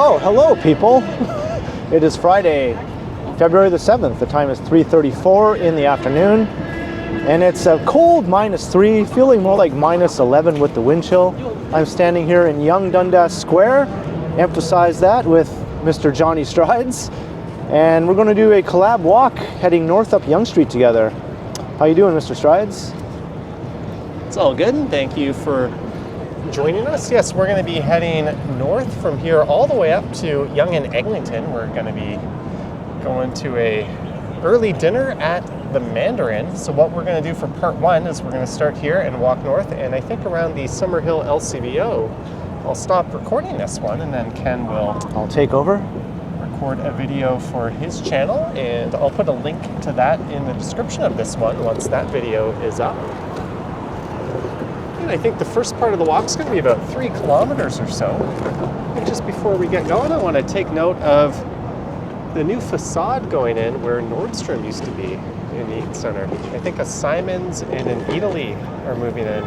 Oh, hello people. It is Friday, February the 7th. The time is 3:34 in the afternoon. And it's a cold -3, feeling more like -11 with the wind chill. I'm standing here in Yonge Dundas Square. Emphasize that with Mr. Johnny Strides. And we're going to do a collab walk heading north up Yonge Street together. How you doing, Mr. Strides? It's all good, and thank you for joining us. Yes, we're going to be heading north from here all the way up to Yonge and Eglinton. We're going to be going to a early dinner at the Mandarin. So what we're going to do for part one is we're going to start here and walk north, and I think around the Summerhill LCBO, I'll stop recording this one, and then Ken will... I'll take over. Record a video for his channel, and I'll put a link to that in the description of this one once that video is up. And I think the first part of the walk is going to be about 3 kilometers or so. And just before we get going, I want to take note of the new facade going in where Nordstrom used to be in the Eaton Center. I think a Simons and an Italy are moving in.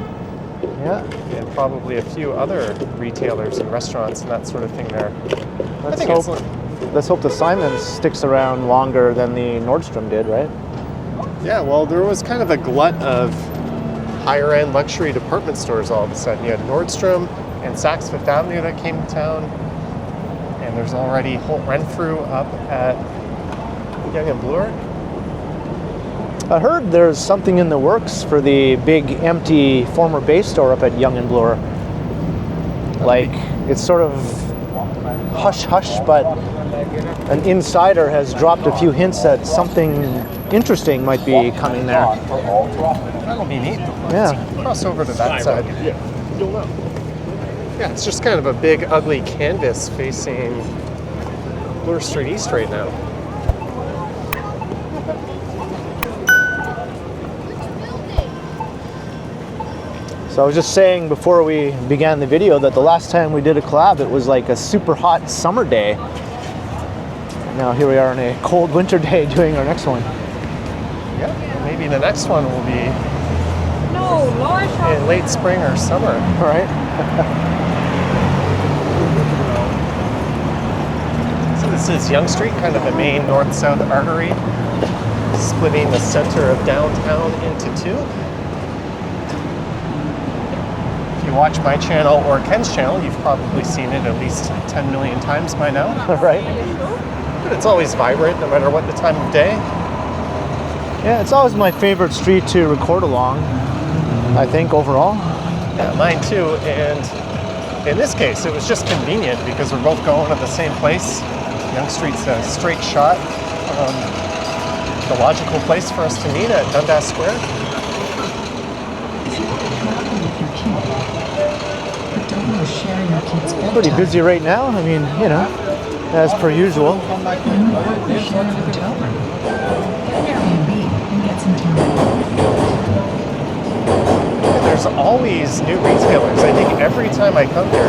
Yeah. And probably a few other retailers and restaurants and that sort of thing there. Let's hope the Simons sticks around longer than the Nordstrom did, right? Yeah, well, there was kind of a glut of higher-end luxury department stores all of a sudden. You had Nordstrom and Saks Fifth Avenue that came to town, and there's already Holt Renfrew up at Yonge and Bloor. I heard there's something in the works for the big empty former base store up at Yonge and Bloor. Like, it's sort of hush-hush, but an insider has dropped a few hints that something interesting might be coming there. That'll be neat. Yeah. Let's cross over to that side. Yeah, it's just kind of a big, ugly canvas facing Bloor Street East right now. So I was just saying before we began the video that the last time we did a collab, it was like a super hot summer day. Now here we are on a cold winter day doing our next one. Yeah, maybe the next one will be in late spring or summer. All right. So this is Yonge Street, kind of the main north-south artery, splitting the center of downtown into two. If you watch my channel or Ken's channel, you've probably seen it at least 10 million times by now. Right. But it's always vibrant, no matter what the time of day. Yeah, it's always my favorite street to record along, I think, overall. Yeah, mine too. And in this case, it was just convenient because we're both going to the same place. Yonge Street's a straight shot. The logical place for us to meet at Dundas Square. Pretty busy right now. I mean, you know, as per usual. There's always new retailers. I think every time I come here,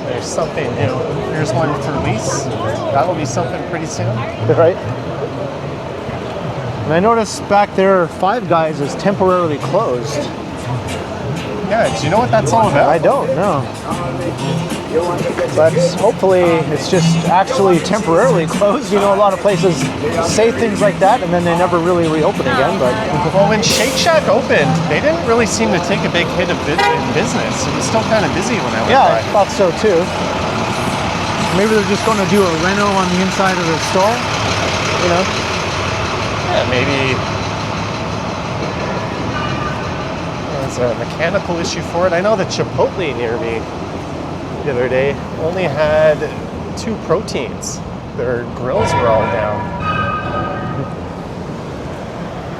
there's something new. Here's one for lease. That'll be something pretty soon. Right. And I noticed back there, Five Guys is temporarily closed. Yeah, do you know what that's all about? I don't know. But hopefully it's just actually temporarily closed. You know, a lot of places say things like that and then they never really reopen again. But well, when Shake Shack opened, they didn't really seem to take a big hit in business. It was still kind of busy when I went by. Yeah, I thought so too. Maybe they're just going to do a reno on the inside of the store, you know? Yeah, maybe there's a mechanical issue for it. I know that Chipotle near me the other day only had 2 proteins. Their grills were all down.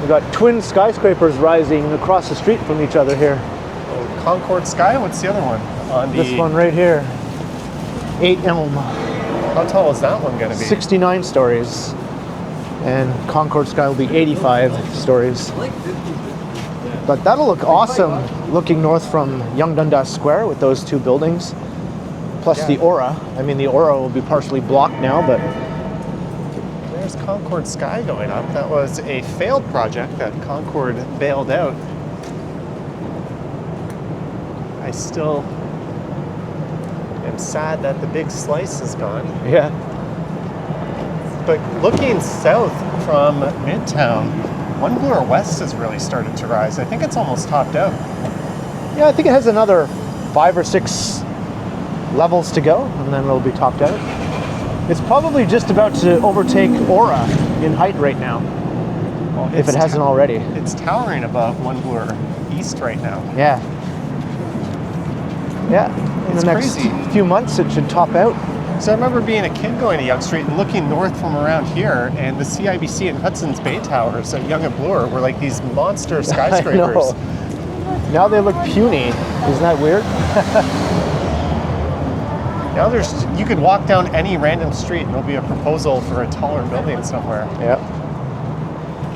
We got twin skyscrapers rising across the street from each other here. Oh, Concord Sky? What's the other one? This one right here. 8 Elm. How tall is that one going to be? 69 stories. And Concord Sky will be 85 stories. But that'll look awesome looking north from Yonge Dundas Square with those 2 buildings. Plus the Aura. I mean, the Aura will be partially blocked now, but... There's Concord Sky going up. That was a failed project that Concord bailed out. I still am sad that the big slice is gone. Yeah. But looking south from Midtown, One Bloor West has really started to rise. I think it's almost topped out. Yeah, I think it has another 5 or 6 levels to go, and then it'll be topped out. It's probably just about to overtake Aura in height right now, Well, if it hasn't already. It's towering above One Bloor East right now. Yeah. Yeah, in It's the next crazy. few months it should top out. So I remember being a kid going to Yonge Street and looking north from around here, and the CIBC and Hudson's Bay Towers at Yonge and Bloor were like these monster skyscrapers. I know. Now they look puny. Isn't that weird? Now you could walk down any random street and there'll be a proposal for a taller building somewhere. Yeah.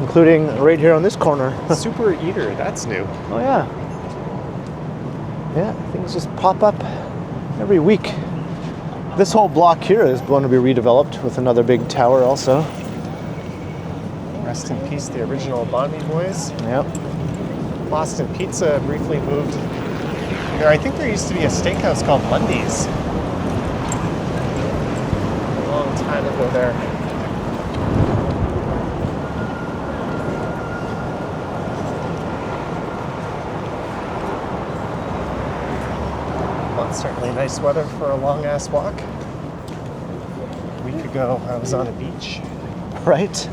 Including right here on this corner. Super Eater, that's new. Oh yeah. Yeah, things just pop up every week. This whole block here is going to be redeveloped with another big tower also. Rest in peace, the original Bon Me Boys. Yep. Boston Pizza briefly moved there. I think there used to be a steakhouse called Lundy's. A long time ago there. Well, it's certainly nice weather for a long ass walk. A week ago I was on a beach. Right?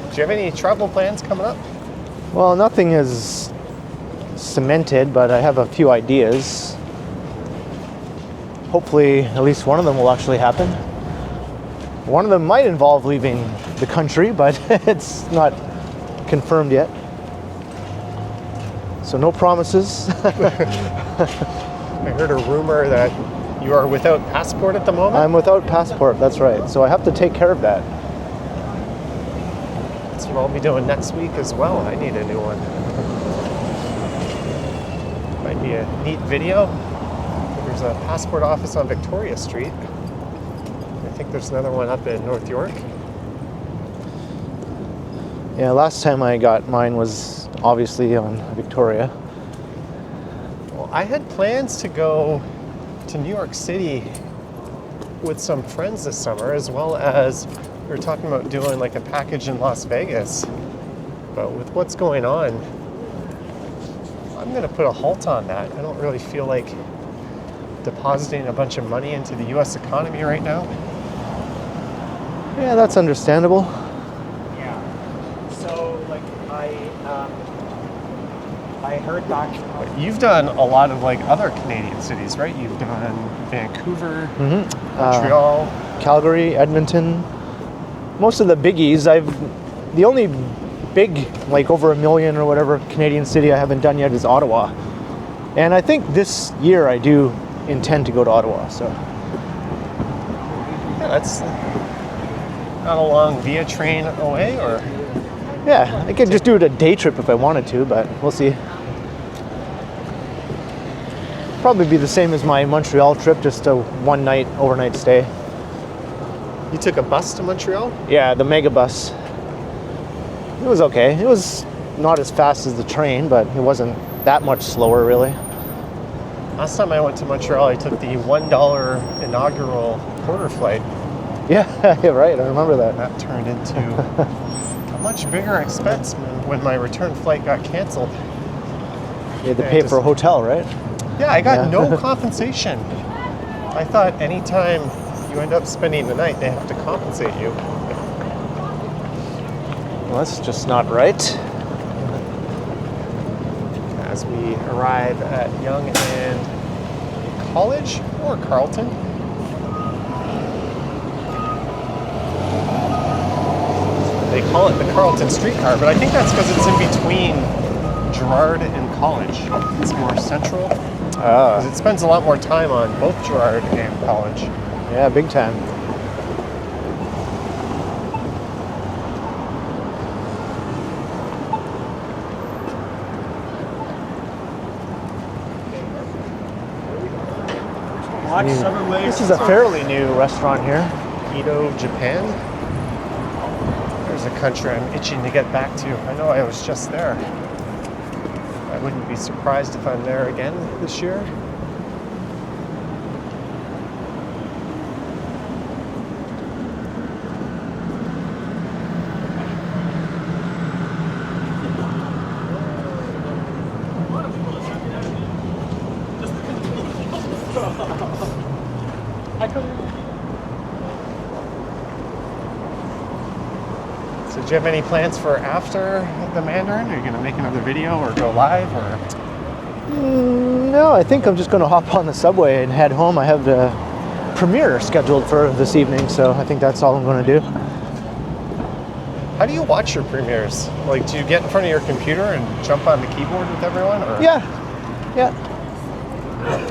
Do you have any travel plans coming up? Well, nothing is cemented, but I have a few ideas. Hopefully, at least one of them will actually happen. One of them might involve leaving the country, but it's not confirmed yet. So no promises. I heard a rumor that you are without passport at the moment. I'm without passport, that's right. So I have to take care of that. That's what I'll be doing next week as well. I need a new one. Might be a neat video. There's a passport office on Victoria Street. I think there's another one up in North York. Yeah, last time I got mine was obviously on Victoria. Well, I had plans to go to New York City with some friends this summer, as well as we were talking about doing like a package in Las Vegas. But with what's going on, I'm going to put a halt on that. I don't really feel like depositing a bunch of money into the U.S. economy right now. Yeah, that's understandable. Yeah. So, like, I heard back. You've done a lot of like other Canadian cities, right? You've done Vancouver, Montreal, Calgary, Edmonton. Most of the biggies, the only big, like over 1 million or whatever Canadian city I haven't done yet is Ottawa. And I think this year I do intend to go to Ottawa, so. Yeah, that's not a long via train away, or? Yeah, I could just do it a day trip if I wanted to, but we'll see. Probably be the same as my Montreal trip, just a one night, overnight stay. You took a bus to Montreal? Yeah, the mega bus. It was okay. It was not as fast as the train, but it wasn't that much slower, really. Last time I went to Montreal, I took the $1 inaugural quarter flight. Yeah, right, I remember that. That turned into a much bigger expense when my return flight got canceled. You had to pay for a hotel, right? Yeah, I got Yeah. no compensation. I thought anytime you end up spending the night, they have to compensate you. Well, that's just not right. As we arrive at Yonge and College or Carlton. They call it the Carlton streetcar, but I think that's because it's in between Gerrard and College. It's more central. Because it spends a lot more time on both Gerrard and College. Yeah, big time. Watch Summerhill. This is a fairly new restaurant here. Edo, Japan. There's a country I'm itching to get back to. I know I was just there. wouldn't be surprised if I'm there again this year. So do you have any plans for after the Mandarin? Are you going to make another video or go live? Or No, I think I'm just going to hop on the subway and head home. I have the premiere scheduled for this evening, so I think that's all I'm going to do. how do you watch your premieres? Like, do you get in front of your computer and jump on the keyboard with everyone? Or? Yeah.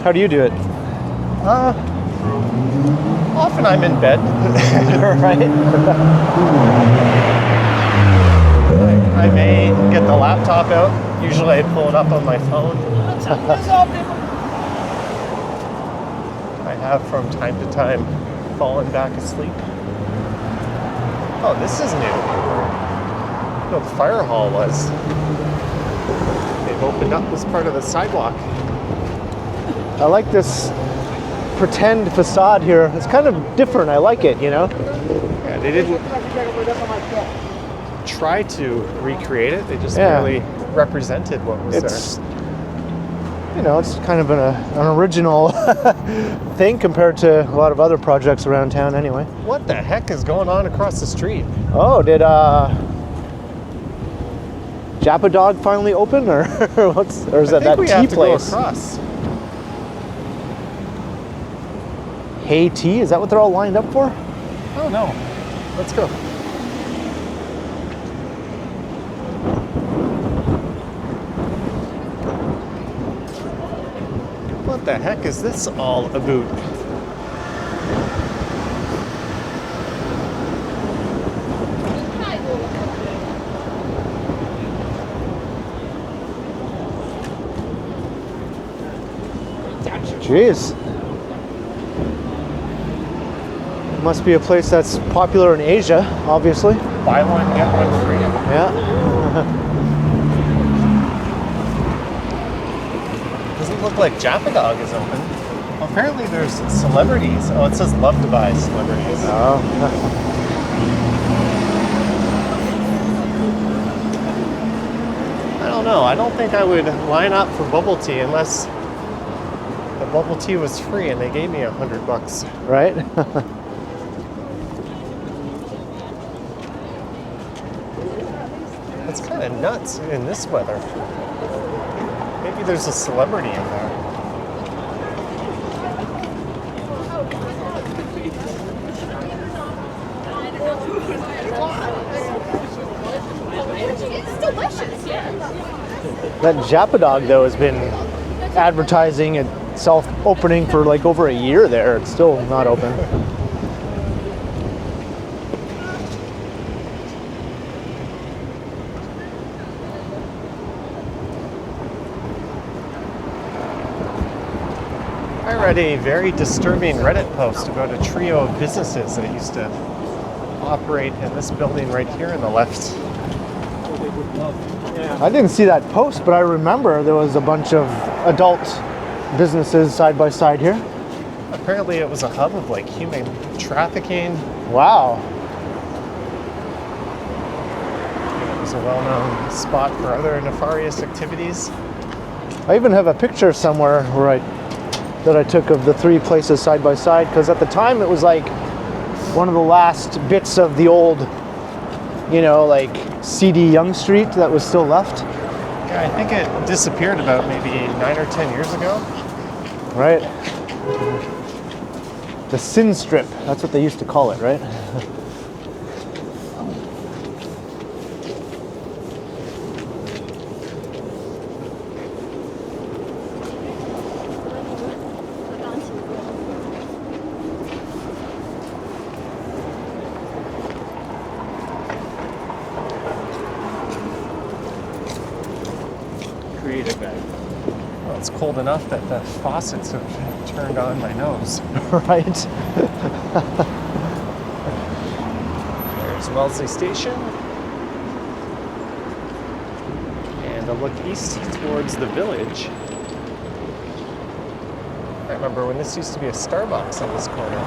How do you do it? Often I'm in bed. Right. I may get the laptop out. Usually I pull it up on my phone. I have from time to time fallen back asleep. Oh, this is new. What the fire hall was. They've opened up this part of the sidewalk. I like this pretend facade here. It's kind of different. I like it, you know? Yeah, they didn't try to recreate it. They just merely represented what was It's, you know, it's kind of an original thing compared to a lot of other projects around town anyway. there. What the heck is going on across the street? Oh, did Jappa Dog finally open, or what's? Or is I that think we tea have to place? go across. Hey Tea? Is that what they're all lined up for? Oh no. Let's go. What the heck is this all about? Jeez. Must be a place that's popular in Asia, obviously. Buy one, get one free. Yeah. Doesn't look like Jappa Dog is open. Well, apparently there's celebrities. Oh, it says love to buy celebrities. Oh. I don't know. I don't think I would line up for bubble tea unless the bubble tea was free and they gave me $100. Right? It's kind of nuts in this weather. Maybe there's a celebrity in there. It's delicious, yeah. That Jappa Dog, though, has been advertising itself opening for like over a year there. It's still not open. I read a very disturbing Reddit post about a trio of businesses that used to operate in this building right here on the left. I didn't see that post, but I remember there was a bunch of adult businesses side by side here. Apparently it was a hub of like human trafficking. Wow. It was a well-known spot for other nefarious activities. I even have a picture somewhere that I took of the three places side by side, because at the time it was like one of the last bits of the old, you know, like seedy Yonge Street that was still left. Yeah, I think it disappeared about maybe 9 or 10 years ago. Right? The Sin Strip, that's what they used to call it, right? Creative guy. Well, it's cold enough that the faucets have turned on my nose. Right? There's Wellesley Station. And and to look east towards the village. I remember when this used to be a Starbucks on this corner.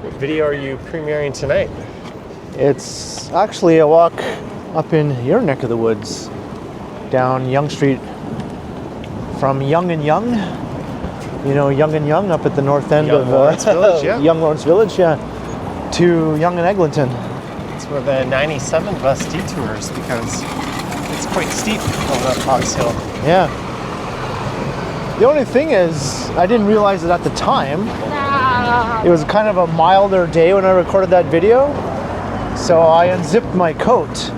What video are you premiering tonight? It's actually a walk up in your neck of the woods, down Yonge Street from Yonge and Yonge. You know Yonge and Yonge up at the north end Young of Lawrence Village, yeah. Young Lawrence Village, yeah, to Yonge and Eglinton. It's where the 97 bus detours because it's quite steep going up Hawks Hill. Yeah. The only thing is, I didn't realize it at the time. It was kind of a milder day when I recorded that video. So I unzipped my coat,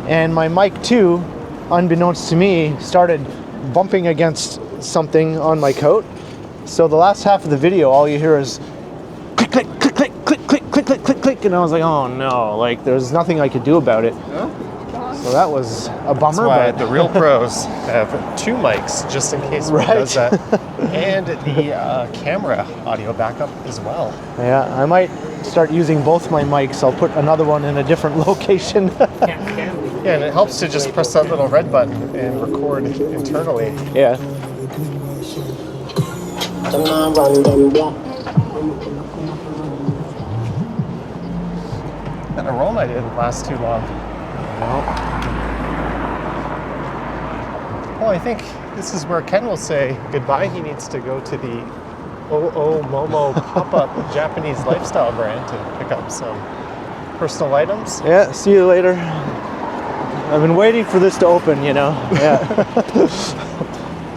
and my mic too, unbeknownst to me, started bumping against something on my coat. So the last half of the video, all you hear is click, click, click, click, click, click, click, click, click, click, and I was like, oh no, like there's nothing I could do about it. So that was a bummer. That's why but the real pros have two mics just in case one does that, and the camera audio backup as well. yeah, I might start using both my mics. I'll put another one in a different location. Yeah, and it helps to just press that little red button and record internally. Yeah. That aroma didn't last too long. Well, I think this is where Ken will say goodbye. He needs to go to the Momo pop-up Japanese lifestyle brand to pick up some personal items. Yeah, see you later. I've been waiting for this to open, you know. Yeah.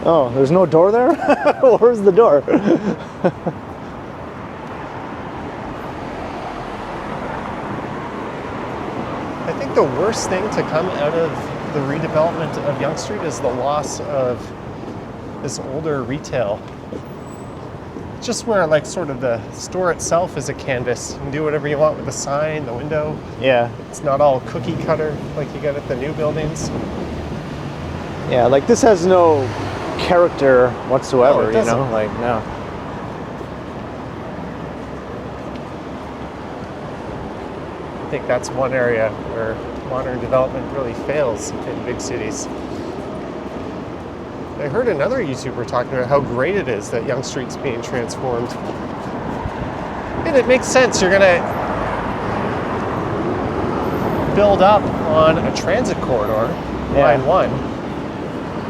Oh, there's no door there? Where's the door? I think the worst thing to come out of the redevelopment of Yonge Street is the loss of this older retail. Just where like sort of the store itself is a canvas. You can do whatever you want with the sign, the window. Yeah. It's not all cookie cutter like you get at the new buildings. Yeah, like this has no character whatsoever, No, it you know? doesn't. Like, no. I think that's one area where modern development really fails in big cities. I heard another YouTuber talking about how great it is that Yonge Street's being transformed. And it makes sense. You're gonna build up on a transit corridor, Line 1,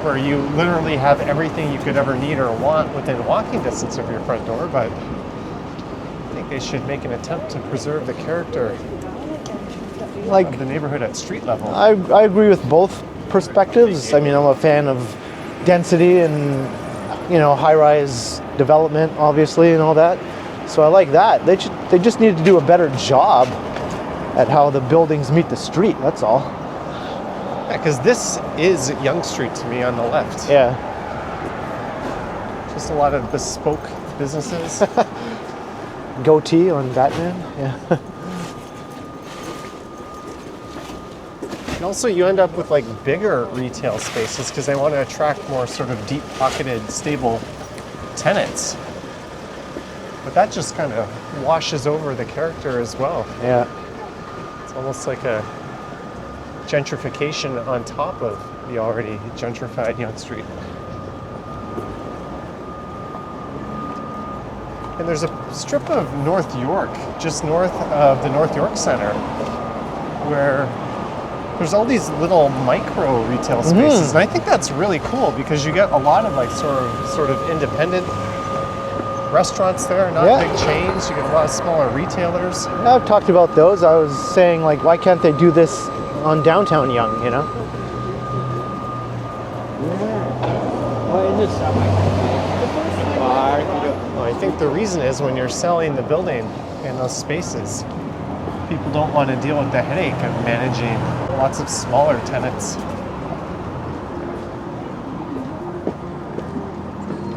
where you literally have everything you could ever need or want within walking distance of your front door, but I think they should make an attempt to preserve the character Like, of the neighborhood at street level. I agree with both perspectives. I mean, I'm a fan of density and, you know, high-rise development, obviously, and all that. So I like that. They just need to do a better job at how the buildings meet the street, that's all. Yeah, because this is Yonge Street to me on the left. Yeah. Just a lot of bespoke businesses. Goatee on Batman, yeah. And also you end up with like bigger retail spaces because they want to attract more sort of deep-pocketed, stable tenants. But that just kind of washes over the character as well. Yeah. It's almost like a gentrification on top of the already gentrified Yonge Street. And there's a strip of North York, just north of the North York Center, where there's all these little micro retail spaces. And I think that's really cool because you get a lot of like sort of independent restaurants there, not big chains. You get a lot of smaller retailers. Yeah, I've talked about those. I was saying, like, why can't they do this on downtown Yonge, you know? Well, I think the reason is when you're selling the building in those spaces, people don't want to deal with the headache of managing lots of smaller tenants.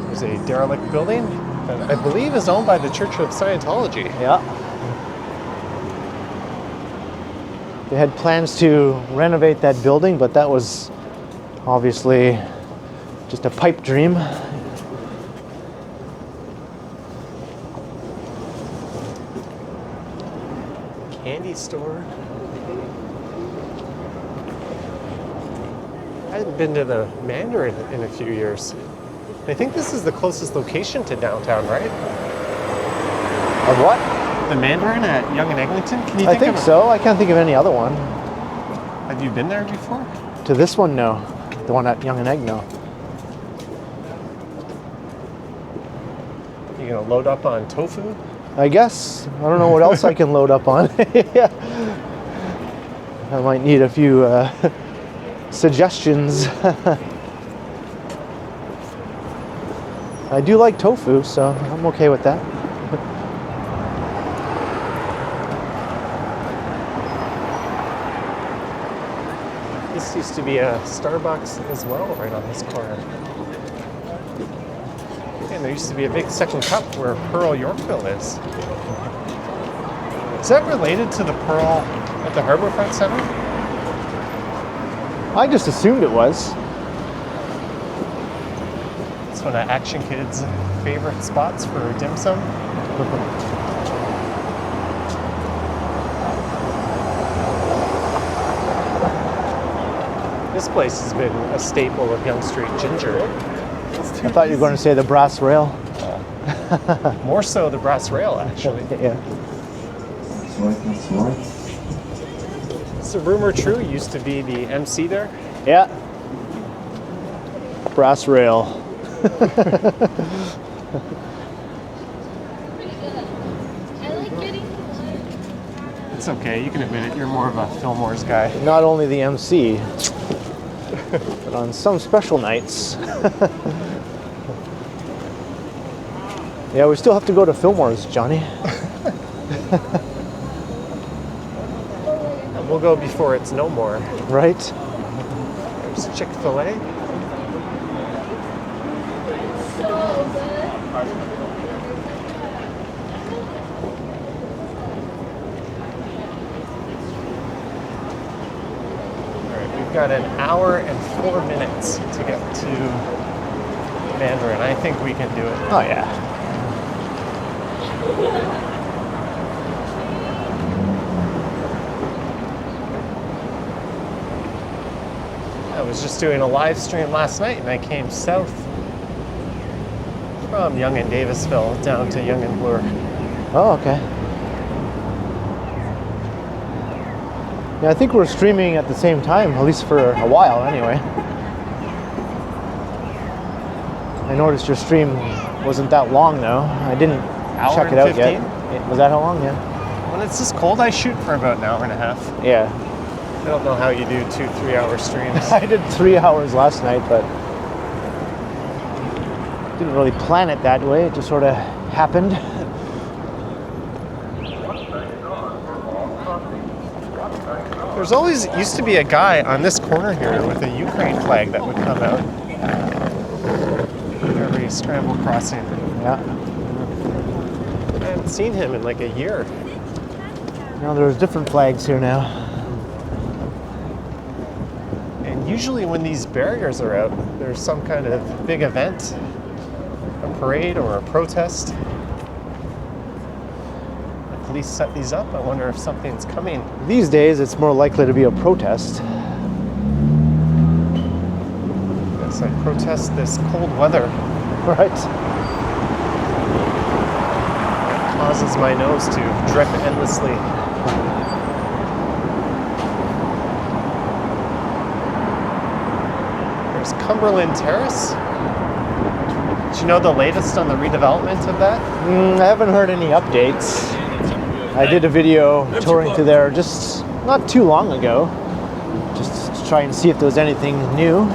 There's a derelict building that I believe is owned by the Church of Scientology. Yeah. They had plans to renovate that building, but that was Obviously, just a pipe dream. Candy store. I haven't been to the Mandarin in a few years. I think this is the closest location to downtown, right? Of what? The Mandarin at Yonge and Eglinton? Can you I think so. I can't think of any other one. Have you been there before? To this one, no. The one at Yonge and Egg, no. You gonna load up on tofu? I guess. I don't know what else I can load up on. Yeah. I might need a few suggestions. I do like tofu, so I'm okay with that. This used to be a Starbucks as well, right on this corner. And there used to be a big second cup where Pearl Yorkville is. Is that related to the Pearl at the Harbourfront Center? I just assumed it was. It's one of Action Kid's favorite spots for dim sum. This place has been a staple of Yonge Street ginger. I thought you were going to say the brass rail. More so the brass rail, actually. Yeah. Is the rumor true? You used to be the MC there? Yeah. Brass rail. It's okay, you can admit it. You're more of a Fillmore's guy. Not only the MC, but on some special nights. Yeah, we still have to go to Fillmore's, Johnny. We'll go before it's no more. Right? There's Chick-fil-A. We've got an hour and 4 minutes to get to Mandarin. I think we can do it. Oh, yeah. I was just doing a live stream last night and I came south from Yonge and Davisville down to Yonge and Bloor. Oh, okay. Yeah, I think we're streaming at the same time, at least for a while anyway. I noticed your stream wasn't that long though. I didn't check it out yet. Was that how long? Yeah. When it's this cold, I shoot for about an hour and a half. Yeah. I don't know how you do 2-3 hour streams. I did 3 hours last night, but didn't really plan it that way. It just sort of happened. There's always used to be a guy on this corner here with a Ukraine flag that would come out every scramble crossing. Yeah. I haven't seen him in like a year. Now there's different flags here now. And usually when these barriers are out, there's some kind of big event, a parade or a protest. The police set these up. I wonder if something's coming. These days, it's more likely to be a protest. Yes, I protest this cold weather. Right. It causes my nose to drip endlessly. There's Cumberland Terrace. Do you know the latest on the redevelopment of that? I haven't heard any updates. I did a video touring through there just not too long ago, just to try and see if there was anything new.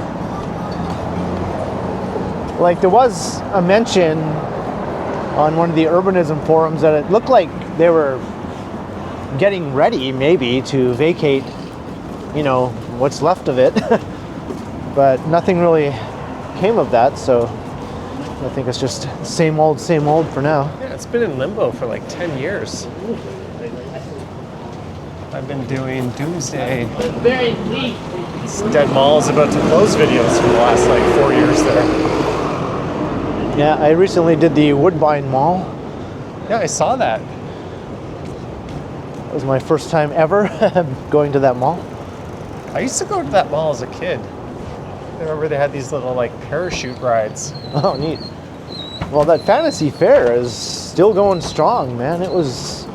Like there was a mention on one of the urbanism forums that it looked like they were getting ready maybe to vacate, you know, what's left of it. But nothing really came of that, so I think it's just same old for now. Yeah, it's been in limbo for like 10 years. I've been doing Doomsday This dead mall is about to close videos for the last like 4 years there. Yeah, I recently did the Woodbine Mall. Yeah, I saw that. It was my first time ever going to that mall. I used to go to that mall as a kid. I remember they had these little like parachute rides. Oh, neat. Well, that Fantasy Fair is still going strong, man. It was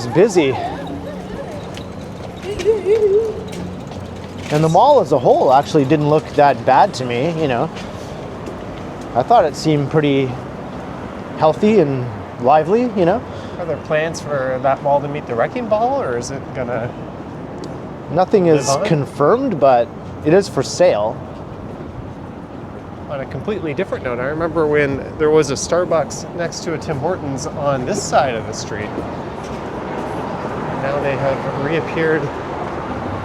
busy. And the mall as a whole actually didn't look that bad to me, you know. I thought it seemed pretty healthy and lively, you know. Are there plans for that mall to meet the wrecking ball, or is it gonna? Nothing is Live on? confirmed, but it is for sale. On a completely different note, I remember when there was a Starbucks next to a Tim Hortons on this side of the street. Now they have reappeared.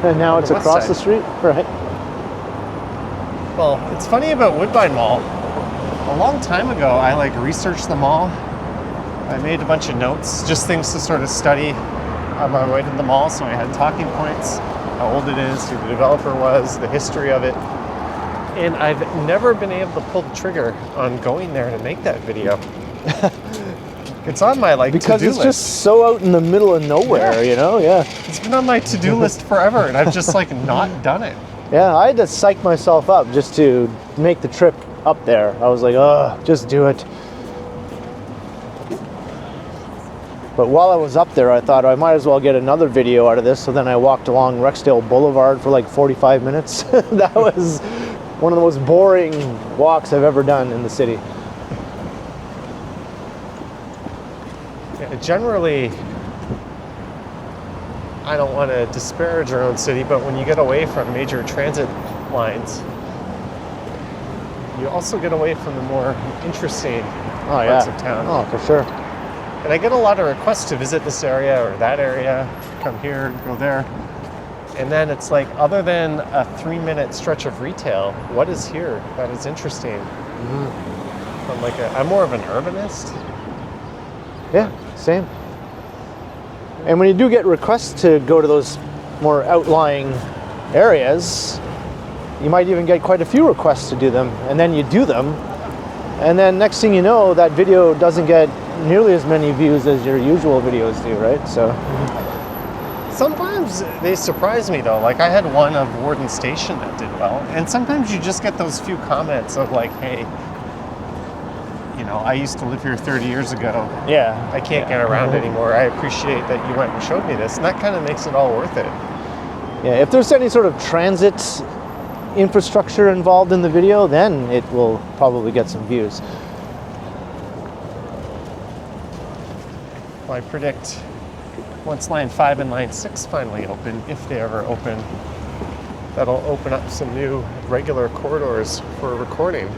And now On it's the west across side. the street, right? Well, it's funny about Woodbine Mall. A long time ago, I like researched the mall. I made a bunch of notes, just things to sort of study on my way to the mall. So I had talking points, how old it is, who the developer was, the history of it. And I've never been able to pull the trigger on going there to make that video. It's on my like Because to-do it's list. just so out in the middle of nowhere, Yeah. you know? Yeah. It's been on my to-do list forever, and I've just like not done it. Yeah, I had to psych myself up just to make the trip up there. I was like, ugh, just do it. But while I was up there, I thought I might as well get another video out of this. So then I walked along Rexdale Boulevard for like 45 minutes. That was one of the most boring walks I've ever done in the city. Yeah, generally, I don't want to disparage our own city, but when you get away from major transit lines, you also get away from the more interesting parts of town. Oh, for sure. And I get a lot of requests to visit this area or that area, come here, go there. And then it's like, other than a 3-minute stretch of retail, what is here that is interesting? I'm more of an urbanist. Yeah, same. And when you do get requests to go to those more outlying areas, you might even get quite a few requests to do them, and then you do them, and then next thing you know, that video doesn't get nearly as many views as your usual videos do, right? So, Sometimes they surprise me though. Like I had one of Warden Station that did well, and sometimes you just get those few comments of like, hey, you know, I used to live here 30 years ago. yeah. I can't get around anymore. I appreciate that you went and showed me this, and that kind of makes it all worth it. Yeah, if there's any sort of transit infrastructure involved in the video, then it will probably get some views. Well, I predict once Line 5 and Line 6 finally open, if they ever open, that'll open up some new regular corridors for recording.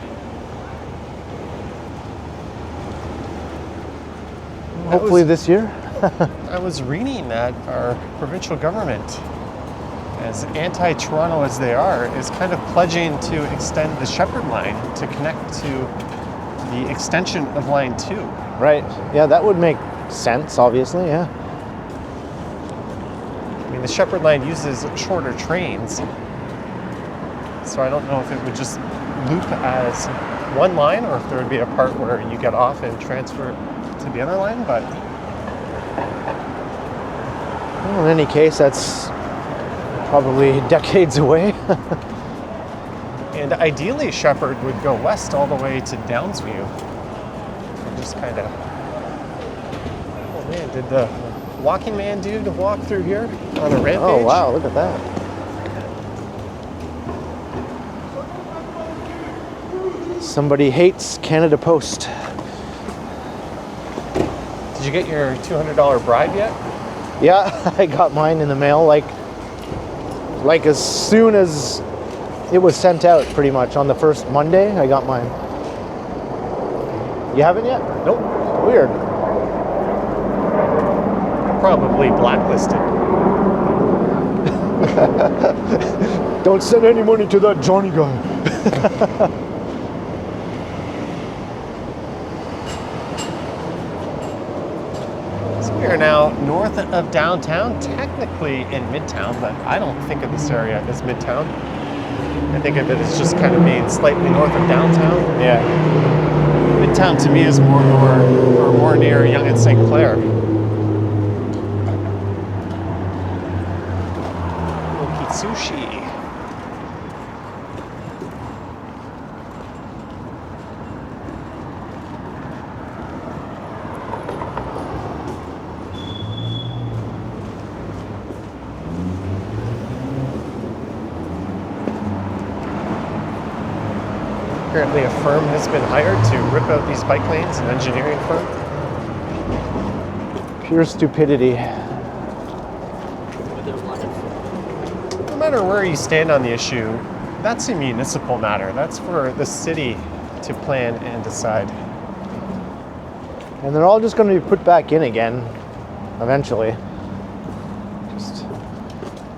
Hopefully this year. I was reading that our provincial government, as anti-Toronto as they are, is kind of pledging to extend the Shepherd Line to connect to the extension of Line 2. Right. Yeah, that would make sense, obviously, yeah. I mean, the Shepherd Line uses shorter trains, so I don't know if it would just loop as one line or if there would be a part where you get off and transfer to the other line, but Well, in any case, that's probably decades away. and ideally Shepherd would go west all the way to Downsview and just kind of, oh man, did the walking man dude walk through here on a rampage? Oh, wow, look at that. Somebody hates Canada Post. Did you get your $200 bribe yet? Yeah, I got mine in the mail like as soon as it was sent out, pretty much. On the first Monday, I got mine. You haven't yet? Nope. Weird. Probably blacklisted. Don't send any money to that Johnny guy. We are now north of downtown, technically in Midtown, but I don't think of this area as Midtown. I think of it as just kind of being slightly north of downtown. Yeah. Midtown to me is more near Yonge and St. Clair. Oki Sushi. Apparently a firm has been hired to rip out these bike lanes, an engineering firm. Pure stupidity. No matter where you stand on the issue, that's a municipal matter. That's for the city to plan and decide. And they're all just going to be put back in again, eventually.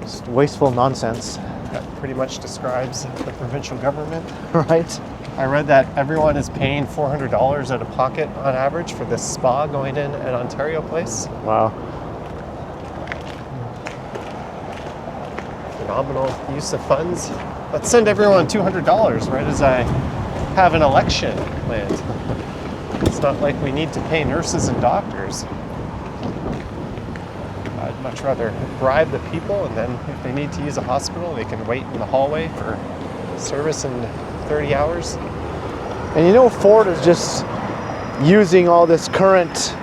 Just wasteful nonsense. That pretty much describes the provincial government. Right? I read that everyone is paying $400 out of pocket on average for this spa going in at Ontario Place. Wow. Phenomenal use of funds. Let's send everyone $200 right as I have an election planned. It's not like we need to pay nurses and doctors. I'd much rather bribe the people, and then if they need to use a hospital, they can wait in the hallway for service in 30 hours. And you know, Ford is just using all this current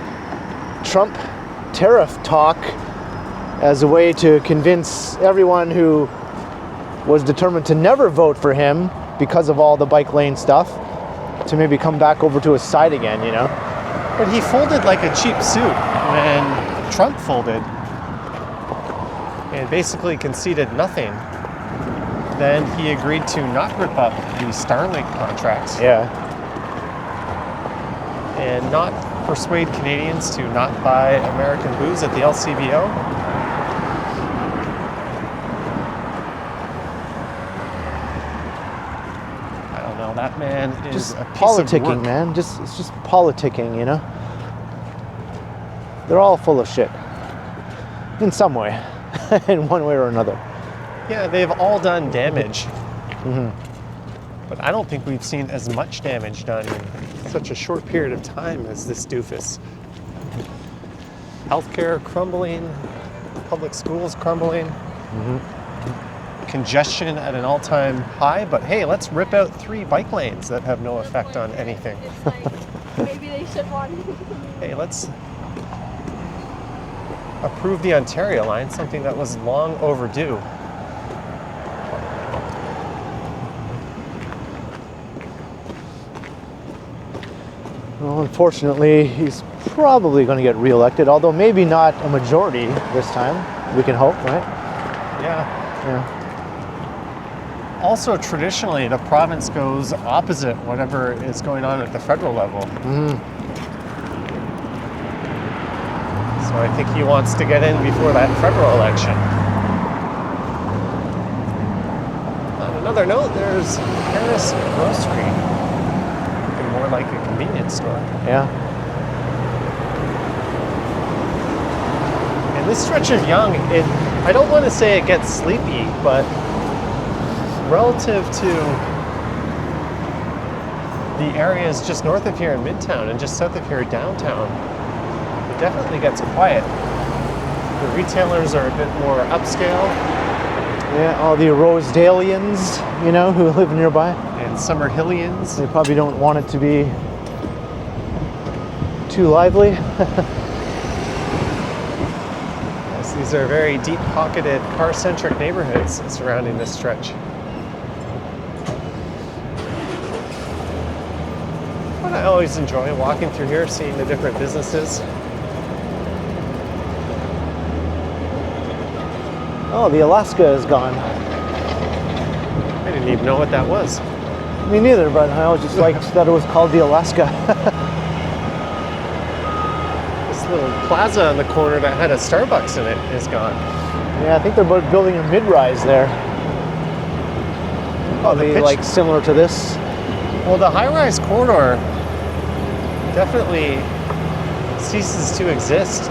Trump tariff talk as a way to convince everyone who was determined to never vote for him because of all the bike lane stuff to maybe come back over to his side again, you know? But he folded like a cheap suit when Trump folded and basically conceded nothing. Then he agreed to not rip up the Starlink contracts. Yeah. And not persuade Canadians to not buy American booze at the LCBO. I don't know, that man is Just a piece politicking, of work. man. It's just politicking, you know? They're all full of shit. In some way. In one way or another. Yeah, they've all done damage. Mm-hmm. But I don't think we've seen as much damage done in such a short period of time as this doofus. Healthcare crumbling, public schools crumbling, congestion at an all-time high, but hey, let's rip out 3 bike lanes that have no effect on anything. It's like, maybe they should want. Hey, let's approve the Ontario line, something that was long overdue. Well, unfortunately, he's probably going to get reelected, although maybe not a majority this time. We can hope, right? Yeah. Yeah. Also, traditionally, the province goes opposite whatever is going on at the federal level. So I think he wants to get in before that federal election. On another note, there's Paris Grocery. Looking more like a convenience store. Yeah. And this stretch of Yonge, I don't want to say it gets sleepy, but relative to the areas just north of here in Midtown and just south of here downtown, it definitely gets quiet. The retailers are a bit more upscale. Yeah, all the Rosedalians, you know, who live nearby. And Summerhillians. They probably don't want it to be too lively. Yes, these are very deep-pocketed, car-centric neighborhoods surrounding this stretch. But I always enjoy walking through here, seeing the different businesses. Oh, the Alaska is gone. I didn't even know what that was. Me neither, but I always just liked that it was called the Alaska. This little plaza on the corner that had a Starbucks in it is gone. Yeah, I think they're building a mid-rise there. Probably like similar to this. Well, the high-rise corridor definitely ceases to exist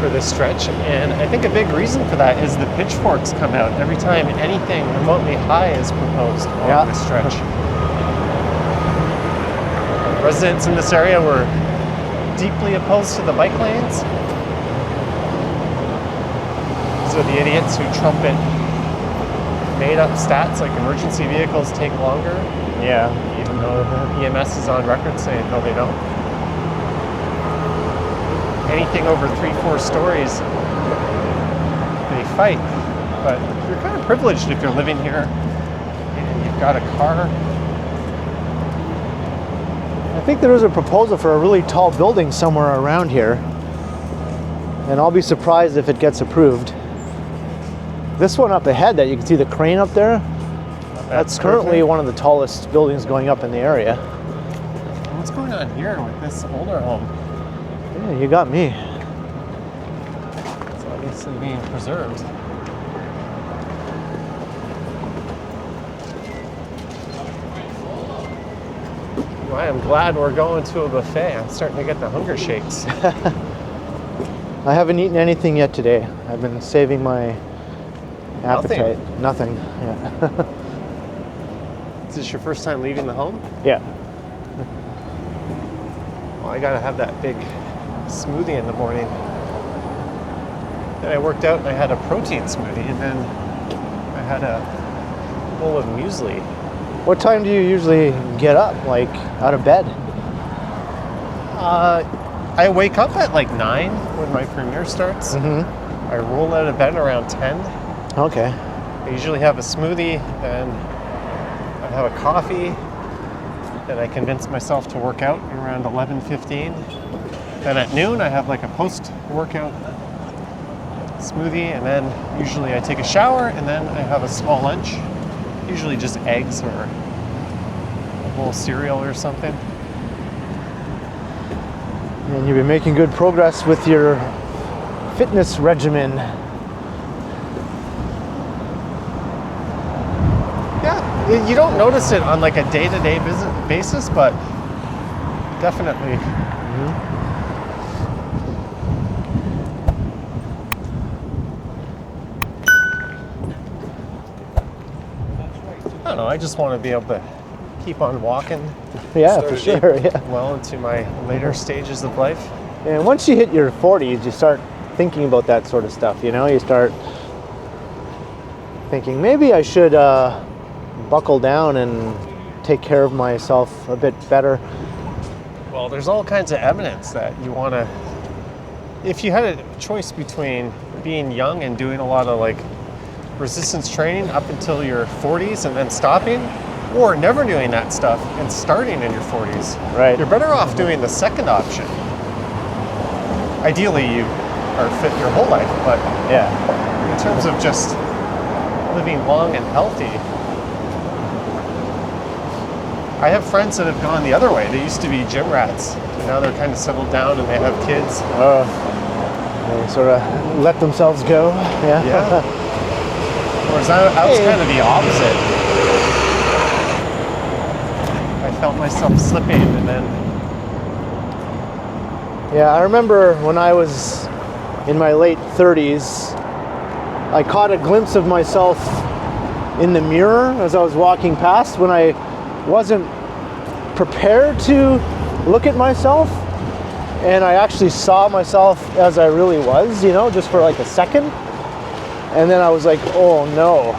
for this stretch, and I think a big reason for that is the pitchforks come out every time anything remotely high is proposed along this stretch. Residents in this area were deeply opposed to the bike lanes. These are the idiots who trumpet made-up stats like emergency vehicles take longer. Yeah. Even though EMS is on record saying no, they don't. Anything over 3-4 stories, they fight. But you're kind of privileged if you're living here and you've got a car. I think there is a proposal for a really tall building somewhere around here, and I'll be surprised if it gets approved. This one up ahead that you can see the crane up there, that's currently one of the tallest buildings going up in the area. What's going on here with this older home? Yeah, you got me. It's obviously being preserved. Well, I am glad we're going to a buffet. I'm starting to get the hunger shakes. I haven't eaten anything yet today. I've been saving my appetite. Nothing. Yeah. Is this your first time leaving the home? Yeah. Well, I gotta have that big smoothie in the morning. Then I worked out and I had a protein smoothie, and then I had a bowl of muesli. What time do you usually get up, like out of bed? I wake up at like 9 when my premiere starts. I roll out of bed around 10. Okay. I usually have a smoothie, then I have a coffee, then I convince myself to work out around 11:15. Then at noon I have like a post-workout smoothie, and then usually I take a shower, and then I have a small lunch, usually just eggs or a bowl of cereal or something. And you've been making good progress with your fitness regimen. Yeah, you don't notice it on like a day-to-day basis, but definitely. I don't know, I just want to be able to keep on walking. Yeah, stay for sure. Yeah. well into my later stages of life. And once you hit your 40s, you start thinking about that sort of stuff. You know, you start thinking maybe I should buckle down and take care of myself a bit better. Well, there's all kinds of evidence that you want to, if you had a choice between being young and doing a lot of like resistance training up until your 40s and then stopping, or never doing that stuff and starting in your 40s, Right. you're better off doing the second option. Ideally, you are fit your whole life, but Yeah. in terms of just living long and healthy, I have friends that have gone the other way. They used to be gym rats, and now they're kind of settled down and they have kids. They sort of let themselves go. Yeah. Yeah. Whereas I was kind of the opposite. I felt myself slipping, and then Yeah, I remember when I was in my late 30s, I caught a glimpse of myself in the mirror as I was walking past when I wasn't prepared to look at myself, and I actually saw myself as I really was, you know, just for like a second. And then I was like, oh no.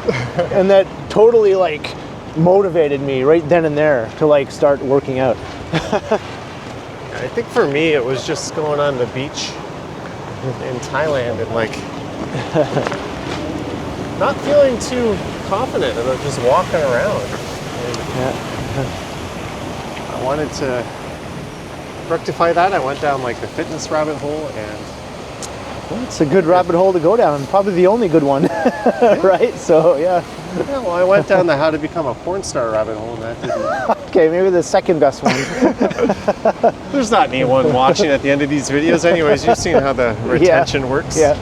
And that totally like motivated me right then and there to like start working out. I think for me it was just going on the beach in Thailand and like not feeling too confident about just walking around. And I wanted to rectify that. I went down like the fitness rabbit hole, and Well, it's a good rabbit hole to go down, probably the only good one, right? So yeah. yeah, well, I went down the how to become a porn star rabbit hole, and that didn't. Okay, maybe the second best one. There's not anyone watching at the end of these videos anyways. You've seen how the retention works. Yeah.